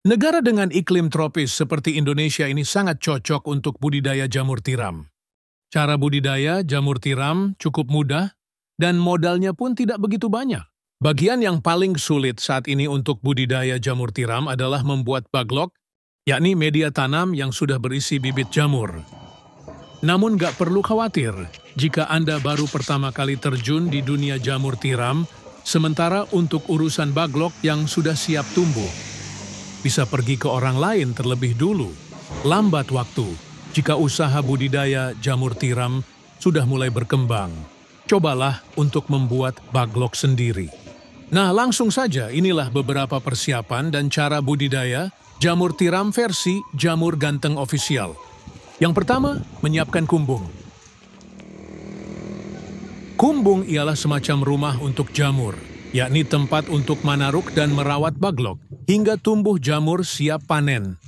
Negara dengan iklim tropis seperti Indonesia ini sangat cocok untuk budidaya jamur tiram. Cara budidaya jamur tiram cukup mudah dan modalnya pun tidak begitu banyak. Bagian yang paling sulit saat ini untuk budidaya jamur tiram adalah membuat baglok, yakni media tanam yang sudah berisi bibit jamur. Namun nggak perlu khawatir jika Anda baru pertama kali terjun di dunia jamur tiram, sementara untuk urusan baglok yang sudah siap tumbuh, bisa pergi ke orang lain terlebih dulu. Lambat waktu jika usaha budidaya jamur tiram sudah mulai berkembang. Cobalah untuk membuat baglok sendiri. Nah, langsung saja inilah beberapa persiapan dan cara budidaya jamur tiram versi Jamur Ganteng Official. Yang pertama, menyiapkan kumbung. Kumbung ialah semacam rumah untuk jamur, yakni tempat untuk manaruk dan merawat baglok hingga tumbuh jamur siap panen.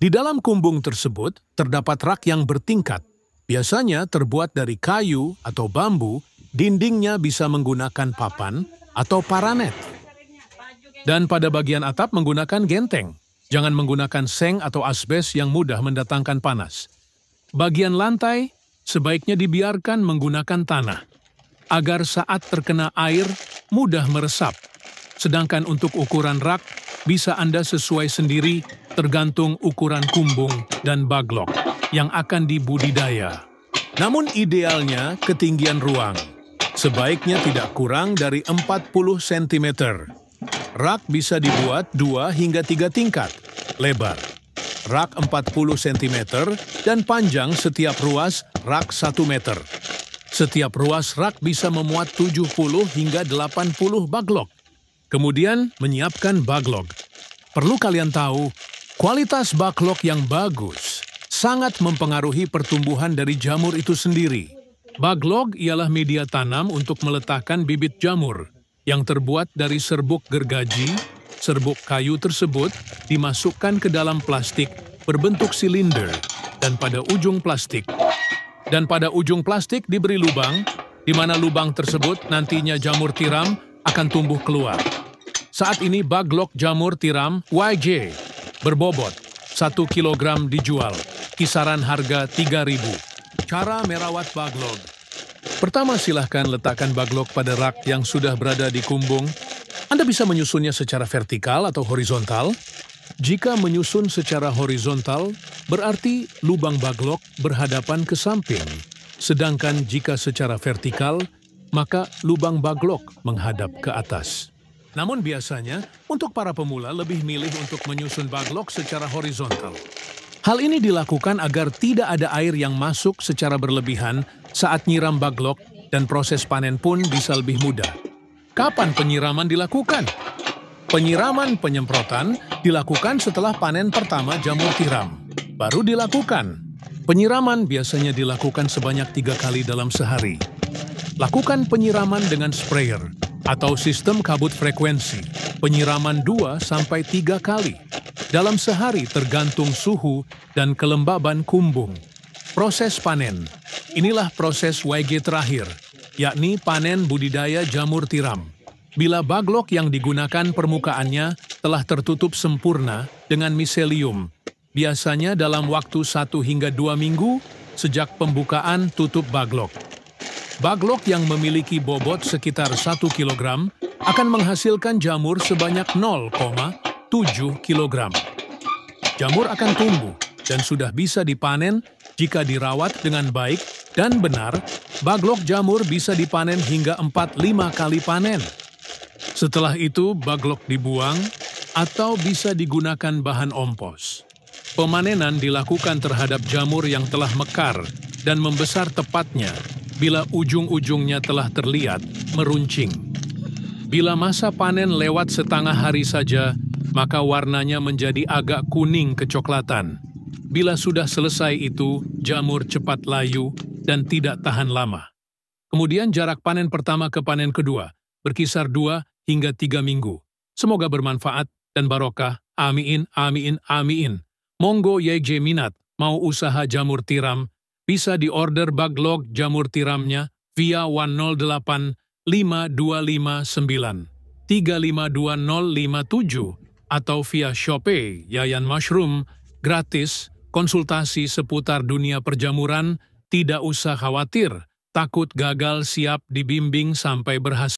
Di dalam kumbung tersebut terdapat rak yang bertingkat, biasanya terbuat dari kayu atau bambu, dindingnya bisa menggunakan papan atau paranet. Dan pada bagian atap menggunakan genteng, jangan menggunakan seng atau asbes yang mudah mendatangkan panas. Bagian lantai sebaiknya dibiarkan menggunakan tanah, agar saat terkena air mudah meresap. Sedangkan untuk ukuran rak, bisa Anda sesuai sendiri tergantung ukuran kumbung dan baglok yang akan dibudidaya. Namun idealnya ketinggian ruang sebaiknya tidak kurang dari 40 cm. Rak bisa dibuat 2 hingga 3 tingkat lebar. Rak 40 cm dan panjang setiap ruas rak 1 meter. Setiap ruas rak bisa memuat 70 hingga 80 baglok. Kemudian menyiapkan baglok. Perlu kalian tahu, kualitas baglok yang bagus sangat mempengaruhi pertumbuhan dari jamur itu sendiri. Baglok ialah media tanam untuk meletakkan bibit jamur yang terbuat dari serbuk gergaji. Serbuk kayu tersebut dimasukkan ke dalam plastik berbentuk silinder dan pada ujung plastik diberi lubang, di mana lubang tersebut nantinya jamur tiram akan tumbuh keluar. Saat ini baglok jamur tiram YJ berbobot 1 kg dijual, kisaran harga 3.000. Cara merawat baglok. Pertama, silahkan letakkan baglok pada rak yang sudah berada di kumbung. Anda bisa menyusunnya secara vertikal atau horizontal. Jika menyusun secara horizontal, berarti lubang baglok berhadapan ke samping. Sedangkan jika secara vertikal, maka lubang baglok menghadap ke atas. Namun biasanya, untuk para pemula lebih milih untuk menyusun baglok secara horizontal. Hal ini dilakukan agar tidak ada air yang masuk secara berlebihan saat nyiram baglok dan proses panen pun bisa lebih mudah. Kapan penyiraman dilakukan? Penyiraman penyemprotan dilakukan setelah panen pertama jamur tiram. Baru dilakukan. Penyiraman biasanya dilakukan sebanyak 3 kali dalam sehari. Lakukan penyiraman dengan sprayer atau sistem kabut frekuensi. Penyiraman 2-3 kali dalam sehari tergantung suhu dan kelembaban kumbung. Proses panen. Inilah proses YG terakhir, yakni panen budidaya jamur tiram. Bila baglok yang digunakan permukaannya telah tertutup sempurna dengan miselium, biasanya dalam waktu 1 hingga 2 minggu sejak pembukaan tutup baglok. Baglok yang memiliki bobot sekitar 1 kg akan menghasilkan jamur sebanyak 0,7 kg. Jamur akan tumbuh dan sudah bisa dipanen jika dirawat dengan baik dan benar. Baglok jamur bisa dipanen hingga 4-5 kali panen. Setelah itu, baglok dibuang atau bisa digunakan bahan ompos. Pemanenan dilakukan terhadap jamur yang telah mekar dan membesar tepatnya bila ujung-ujungnya telah terlihat meruncing. Bila masa panen lewat setengah hari saja, maka warnanya menjadi agak kuning kecoklatan. Bila sudah selesai itu, jamur cepat layu dan tidak tahan lama. Kemudian jarak panen pertama ke panen kedua berkisar 2 hingga 3 minggu. Semoga bermanfaat dan barokah. Amin, amin, amin. Monggo YJ minat mau usaha jamur tiram, bisa diorder baglok jamur tiramnya via 108 5259 352057 atau via Shopee Yayan Mushroom, gratis, konsultasi seputar dunia perjamuran, tidak usah khawatir, takut gagal, siap dibimbing sampai berhasil.